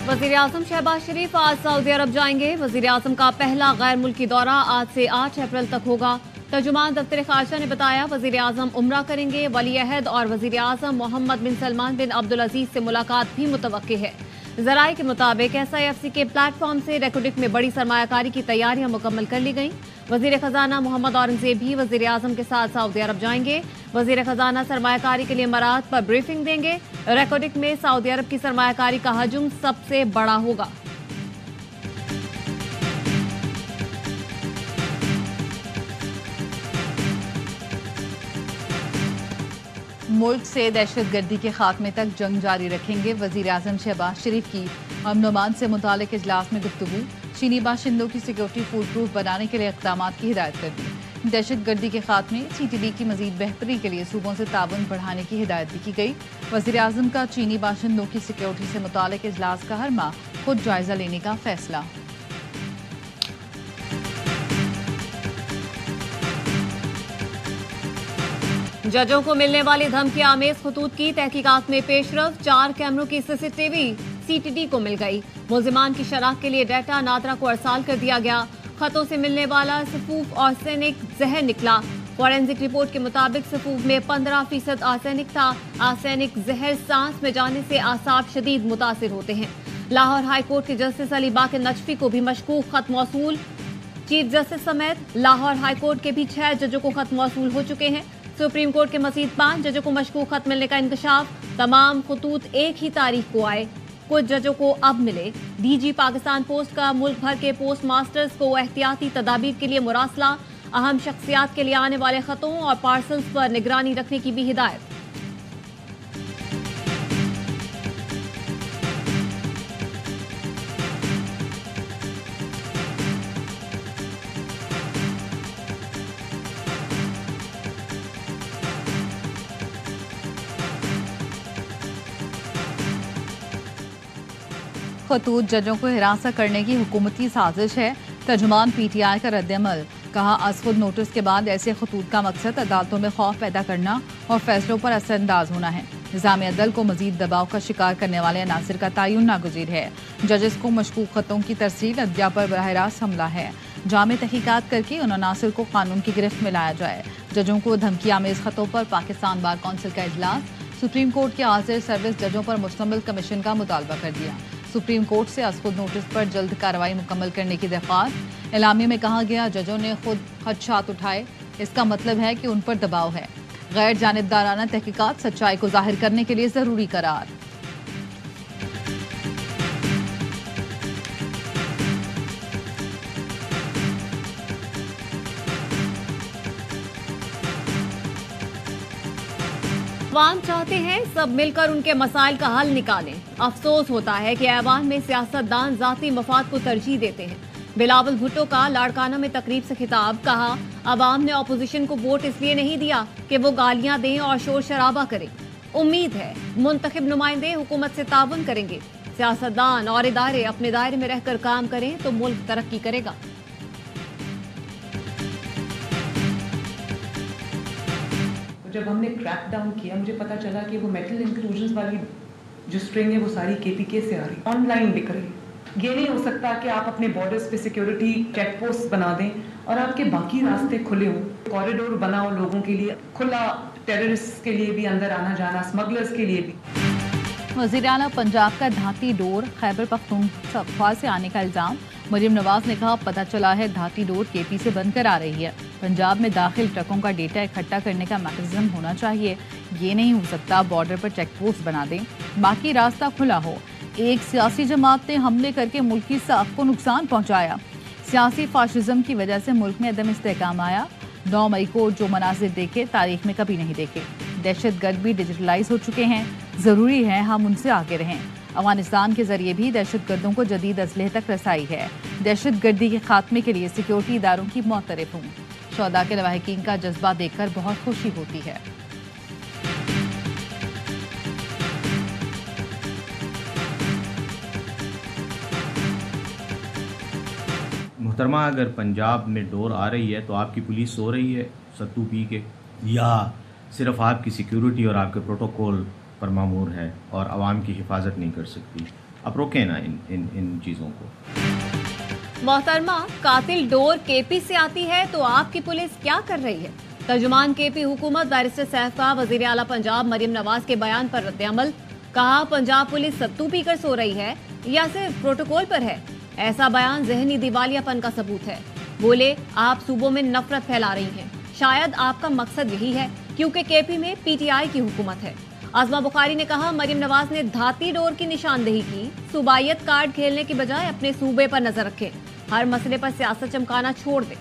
वजीर आजम शहबाज शरीफ आज सऊदी अरब जाएंगे। वजीर आजम का पहला गैर मुल्की दौरा आज से 8 अप्रैल तक होगा। तर्जुमान दफ्तर खारजा ने बताया वजीर आजम उम्रा करेंगे। वली अहद और वजीर आजम मोहम्मद बिन सलमान बिन अब्दुल अजीज से मुलाकात भी मुतवक्की है। जराये के मुताबिक SIFC के प्लेटफॉर्म से रेकोडिक में बड़ी सरमायाकारी की तैयारियां मुकम्मल कर ली गई। वजीर खजाना मोहम्मद औरंगजेब भी वजीर आजम के साथ सऊदी अरब जाएंगे। वजीर खजाना सरमायाकारी के लिए मराहत पर ब्रीफिंग देंगे। रेकोडिक में सऊदी अरब की सरमायाकारी का हजम सबसे बड़ा होगा। मुल्क से दहशतगर्दी के खात्मे तक जंग जारी रखेंगे। वजीर आजम शहबाज शरीफ की अमन से मुतालिक इजलास में गुफ्तगू। चीनी बाशिंदों की सिक्योरिटी फूल प्रूफ बनाने के लिए इक़दाम की हिदायत कर दी। दहशतगर्दी के खात्मे CTD की मजीद बेहतरी के लिए सूबों से ताउन बढ़ाने की हिदायत भी की गई। वजीर आजम का चीनी बाशिंदों की सिक्योरिटी से मुतालिक इजलास का हर माह खुद जायजा लेने का फैसला। जजों को मिलने वाली धमकी आमेज खतूत की तहकीकात में पेशरफ। 4 कैमरों की CCTV CTD को मिल गई। मुल्जिमान की शनाख्त के लिए डाटा नादरा को अरसाल कर दिया गया। खतों से मिलने वाला सफूफ आर्सेनिक जहर निकला। फॉरेंसिक रिपोर्ट के मुताबिक सफूफ में 15% आर्सेनिक था। आर्सेनिक जहर सांस में जाने से आसाब शदीद मुतासिर होते हैं। लाहौर हाई कोर्ट के जस्टिस अली बाकर नजफी को भी मशकूक खत मौसूल। चीफ जस्टिस समेत लाहौर हाई कोर्ट के भी 6 जजों को खत मौसूल हो चुके हैं। सुप्रीम कोर्ट के मजीद 5 जजों को मशकूक खत मिलने का इंकशाफ। तमाम खतूत एक ही तारीख को आए, कुछ जजों को अब मिले। DG पाकिस्तान पोस्ट का मुल्क भर के पोस्ट मास्टर्स को एहतियाती तदाबीर के लिए मुरासला। अहम शख्सियात के लिए आने वाले खतों और पार्सल्स पर निगरानी रखने की भी हिदायत। खतूत जजों को हिरासत करने की हुकूमती साजिश है। तर्जुमान PTI का रद्दअमल। कहा असखुद नोटिस के बाद ऐसे खतूत का मकसद अदालतों में खौफ पैदा करना और फैसलों पर असरअंदाज होना है। निज़ाम अदल को मजीद दबाव का शिकार करने वाले अनासर का तयन नागुज़ीर है। जजेस को मशकूक खतों की तरसील अदलिया पर बराह रास्त हमला है। जामे तहकीकात करके उन अनासर को कानून की गिरफ्त में लाया जाए। जजों को धमकी आमेज खतों पर पाकिस्तान बार कौंसिल का इजलास। सुप्रीम कोर्ट के हाजिर सर्विस जजों पर मुश्तमिल कमीशन का मुतालबा कर दिया। सुप्रीम कोर्ट से असखुद नोटिस पर जल्द कार्रवाई मुकम्मल करने की दरख्वास्त। एलामिया में कहा गया जजों ने खुद खदशात उठाए, इसका मतलब है कि उन पर दबाव है। गैर जानिबदाराना तहकीकात सच्चाई को जाहिर करने के लिए जरूरी करार। अवाम चाहते हैं सब मिलकर उनके मसाइल का हल निकालें। अफसोस होता है कि ऐवान में सियासतदान जाती मफाद को तरजीह देते हैं। बिलावल भुट्टो का लाड़काना में तकरीब से खिताब। कहा अवाम ने अपोजिशन को वोट इसलिए नहीं दिया कि वो गालियां दें और शोर शराबा करें। उम्मीद है मुंतखब नुमाइंदे हुकूमत से ताउन करेंगे। सियासतदान और इदारे अपने दायरे में रहकर काम करें तो मुल्क तरक्की करेगा। जब हमने क्रैक डाउन किया मुझे पता चला कि वो मेटल इंक्लूजन्स वाली जो स्ट्रिंग है वो सारी KPK से आ रही, ऑनलाइन बिक रही। ये नहीं हो सकता कि आप अपने बॉर्डर्स पे सिक्योरिटी चेक पोस्ट बना दें और आपके बाकी रास्ते खुले हों। कॉरिडोर बनाओ लोगों के लिए खुला, टेररिस्ट के लिए भी अंदर आना जाना, स्मगलर्स के लिए भी। वज़ीर आला पंजाब का धाती डोर खैबर पख्तूनख्वा से आने का इल्ज़ाम। मरीम नवाज ने कहा पता चला है धाती डोर KP से बनकर आ रही है। पंजाब में दाखिल ट्रकों का डेटा इकट्ठा करने का मैकेनिज्म होना चाहिए। ये नहीं हो सकता बॉर्डर पर चेक पोस्ट बना दें, बाकी रास्ता खुला हो। एक सियासी जमात ने हमले करके मुल्क की साख को नुकसान पहुंचाया। सियासी फाशिज्म की वजह से मुल्क में अदम इस्तेहकाम आया। 9 मई को जो मनाजिर देखे तारीख में कभी नहीं देखे। दहशतगर्द भी डिजिटलाइज हो चुके हैं। ज़रूरी है हम उनसे आगे रहें। अफगानिस्तान के जरिए भी दहशतगर्दों को जदीद असलहे तक रसाई है। दहशतगर्दी के खात्मे के लिए सिक्योरिटी इदारों की मोतरफ हूँ। शोहदा के लवाहिकीन का जज्बा देखकर बहुत खुशी होती है। मुहतरमा, अगर पंजाब में डोर आ रही है तो आपकी पुलिस सो रही है सत्तू पी के, या सिर्फ आपकी सिक्योरिटी और आपके प्रोटोकॉल पर मामूर है और आवाम की हिफाजत नहीं कर सकती? आप रोकें ना इन चीज़ों को। मोहतरमा, कातिल डोर केपी से आती है तो आपकी पुलिस क्या कर रही है? तर्जुमान केपी हुकूमत बैरिस्टर सैफ का वजीर आला पंजाब मरियम नवाज के बयान पर रद्द-ए-अमल। कहा, पंजाब पुलिस सत्तू पीकर सो रही है या सिर्फ प्रोटोकॉल पर है? ऐसा बयान जहनी दिवालियापन का सबूत है। बोले, आप सूबों में नफरत फैला रही हैं। शायद आपका मकसद यही है, क्योंकि केपी में पीटीआई की हुकूमत है। आजमा बुखारी ने कहा, मरियम नवाज ने धाती डोर की निशानदेही की। सूबाइयत कार्ड खेलने की बजाय अपने सूबे पर नजर रखें। हर मसले पर सियासत चमकाना छोड़ दें।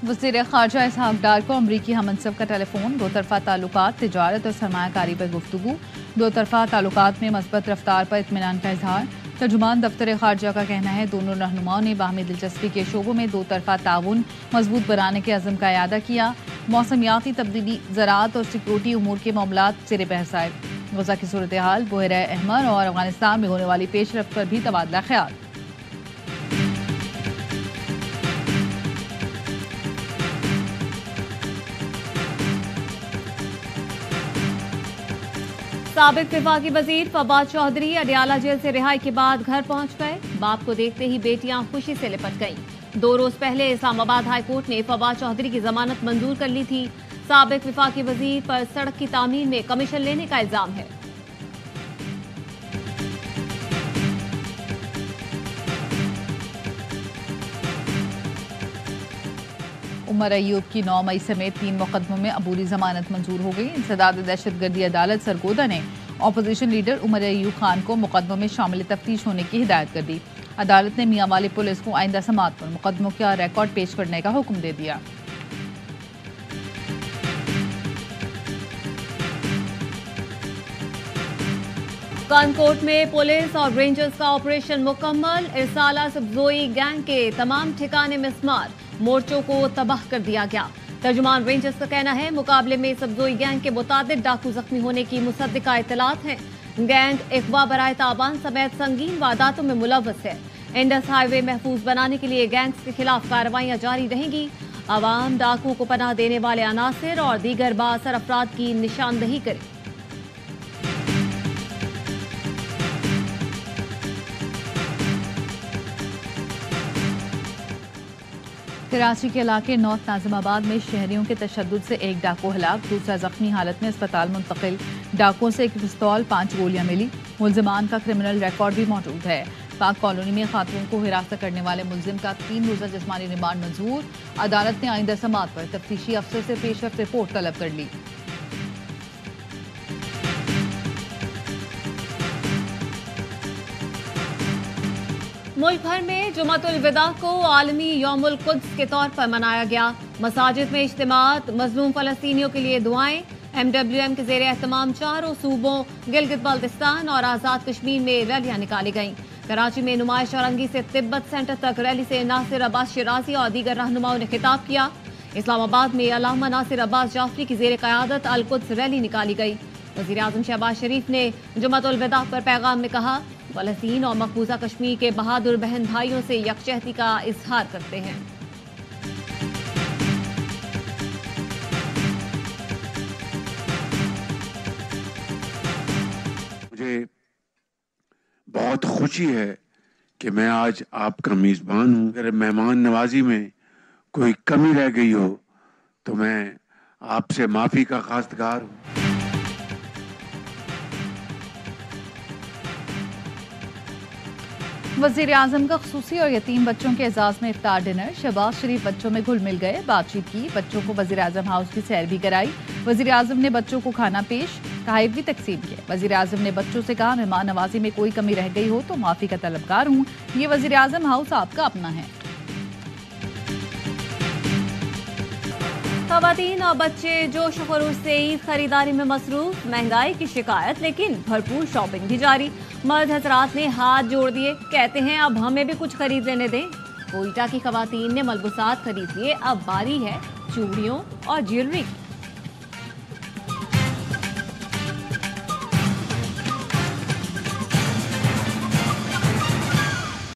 वज़ीर ख़ारजा इसहाक़ डार को अमरीकी हमनसब का टेलीफोन। दो तरफ़ा ताल्लुकात, तिजारत और सरमायाकारी पर गुफ्तगू। दो तरफ़ा ताल्लुकात में मस्बत रफ्तार पर इत्मीनान का इजहार। तर्जुमान दफ्तर ख़ारजा का कहना है, दोनों रहनुमाओं ने बाहमी दिलचस्पी के शोबों में दो तरफ़ा ताउन मजबूत बनाने के अज़म का इयादा किया। मौसमियाती तब्दीली, ज़राअत और सिक्योरिटी उमूर के मामलात सिरे बहस आए। गज़ा की सूरत हाल, बहरा अहमर और अफगानिस्तान में होने वाली पेशरफ्त पर भी तबादला ख्याल। साबिक विफाकी वजीर फवाद चौधरी अडियाला जेल से रिहाई के बाद घर पहुंच गए। बाप को देखते ही बेटियां खुशी से लिपट गईं। 2 रोज पहले इस्लामाबाद हाई कोर्ट ने फवाद चौधरी की जमानत मंजूर कर ली थी। साबिक विफाकी वजीर पर सड़क की तामीर में कमीशन लेने का इल्जाम है। उमर अयूब की 9 मई समेत 3 मुकदमों में अबूरी जमानत मंजूर हो गई। इंसदाद दहशतगर्दी अदालत सरगोदा ने अपोजिशन लीडर उमर अयूब खान को मुकदमों में शामिल तफ्तीश होने की हिदायत कर दी। अदालत ने मियां वाली पुलिस को आइंदा समात पर मुकदमों का रिकॉर्ड पेश करने का हुक्म दे दिया। कानकोट में पुलिस और रेंजर्स का ऑपरेशन मुकम्मल। इरसाला सब्जोई गैंग के तमाम ठिकाने मिस्मार, मोर्चों को तबाह कर दिया गया। तर्जुमान रेंजर्स का कहना है, मुकाबले में सब्जोई गैंग के मुतादिद डाकू जख्मी होने की मुसद्दिका इतलात हैं। गैंग इकवा बराए ताबान समेत संगीन वारदातों में मुलव्वस है। इंडस हाईवे महफूज बनाने के लिए गैंग्स के खिलाफ कार्रवाइयां जारी रहेंगी। आवाम डाकुओं को पनाह देने वाले अनासिर और दीगर बाअसर अफराद की निशानदही करें। कराची के इलाके नॉर्थ नाजिमाबाद में शहरियों के तशद्दुद से एक डाकू हलाक, दूसरा जख्मी हालत में अस्पताल मुंतकिल। डाकुओं से एक पिस्तौल, 5 गोलियां मिली। मुलजिमान का क्रिमिनल रिकॉर्ड भी मौजूद है। पाक कॉलोनी में खातून को हिरासत करने वाले मुलजिम का 3 रोज़ा जिस्मानी रिमांड मंजूर। अदालत ने आइंदा समात पर तफ्तीशी अफसर से पेशरफ्त रिपोर्ट तलब कर ली। मुल्क भर में जुमातुल विदा को आलमी यौमुल कुद्स के तौर पर मनाया गया। मसाजिद में इज्तिमात, मजलूम फलस्तीनियों के लिए दुआएं। MWM के ज़ेरे एहतमाम 4 सूबों गिलगित बाल्टिस्तान और आज़ाद कश्मीर में रैलियां निकाली गईं। कराची में नुमाइश औरंगी से तिब्बत सेंटर तक रैली से नासिर अब्बास शिराजी और दीगर रहनुमाओं ने खिताब किया। इस्लामाबाद में अल्लामा नासिर अब्बास जाफरी की ज़ेरे क़यादत अल कुद्स रैली निकाली गई। वज़ीर आज़म शहबाज शरीफ ने जुमातुल विदा पर पैगाम में कहा, फ़लस्तीन और मकबूजा कश्मीर के बहादुर बहन भाइयों से यकजहती का इजहार करते हैं। मुझे बहुत खुशी है कि मैं आज आपका मेज़बान हूँ। अगर मेहमान नवाजी में कोई कमी रह गई हो तो मैं आपसे माफ़ी का खास्तगार हूँ। वज़ीर आज़म का ख़ुसूसी और यतीम बच्चों के एजाज़ में इफ्तार डिनर। शहबाज शरीफ बच्चों में घुल मिल गए, बातचीत की, बच्चों को वज़ीर आज़म हाउस की सैर भी कराई। वज़ीर आज़म ने बच्चों को खाना पेश, तोहफ़े भी तकसीम किए। वज़ीर आज़म ने बच्चों से कहा, मेहमान नवाजी में कोई कमी रह गई हो तो माफ़ी का तलबगार हूँ। ये वज़ीर आज़म हाउस आपका अपना है। ख़वातीन और बच्चे जोश व खरूश से ईद खरीदारी में मसरूफ। महंगाई की शिकायत लेकिन भरपूर शॉपिंग भी जारी। मर्द हजरात ने हाथ जोड़ दिए, कहते हैं अब हमें भी कुछ खरीद लेने दें। कोयटा की ख़वातीन ने मलबूसात खरीद लिए, अब बारी है चूड़ियों और ज्वेलरी की।